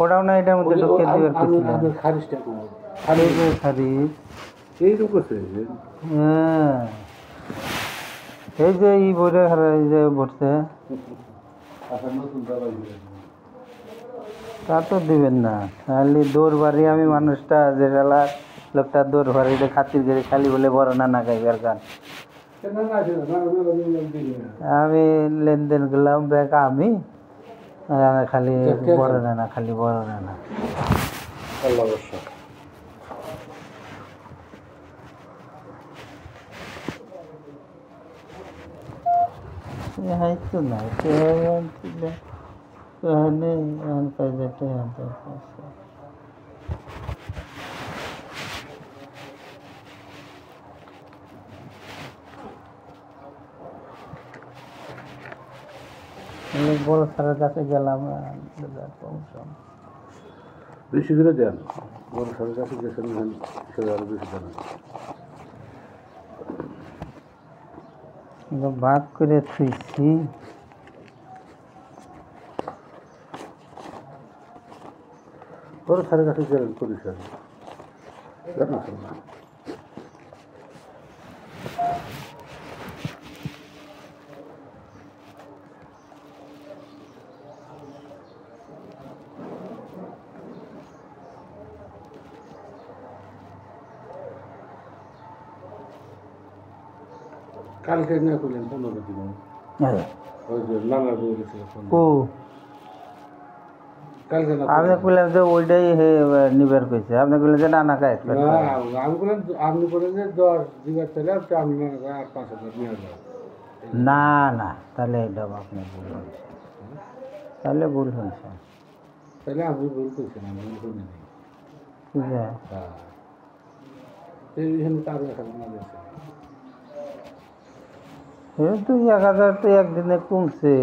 ওটাও না এটার মধ্যে ঢুকিয়ে দিবার করছিলাম। খারিজটা এই যে খারিজ, এইরকম হ্যাঁ এই যে ই বইটা এই যে ভরছে, তা তো দিবেন না। খালি দৌড় বাড়ি আমি মানুষটা যে শালা লোকটা দৌড় বাড়িতে খাতির করে খালি বলে বড় নানা গাইবার গান। আমি লেনদেন করলাম ব্যাগ আমি, আর খালি বড় নানা, খালি বড় নানা। হাই তো না कहने अन कर देते हैं तो বড় স্যারের কাছে গেলাম, বেশি করে দেন, বড় স্যারের কাছে গেছেন আরো বেশি দেন। ভাগ করে থুইছি, বড় স্যারের কাছে গেলেন করি স্যার জানা স্যার কালকে না করলেন 15 দিন ওই যে নানা বলেছিল কালকে না আপনি কইলেন যে ওইটাই নিবার কইছে, আপনি কইলেন যে নানা কাজ আমি বললাম আপনি বলেন যে 10 দিবার চলে আমি মনে করি আর 5,000 নিয়ে যাবো। না না, তাহলে এটা আপনি ভুল হয়েছে, তাহলে ভুল হয়েছে, তাহলে আপনি ভুল করছেন, আমি ভুল করিনি। ঠিক আছে, এইখানে তো আরো 1,000 না তো 1000 তো একদিনে কমছে।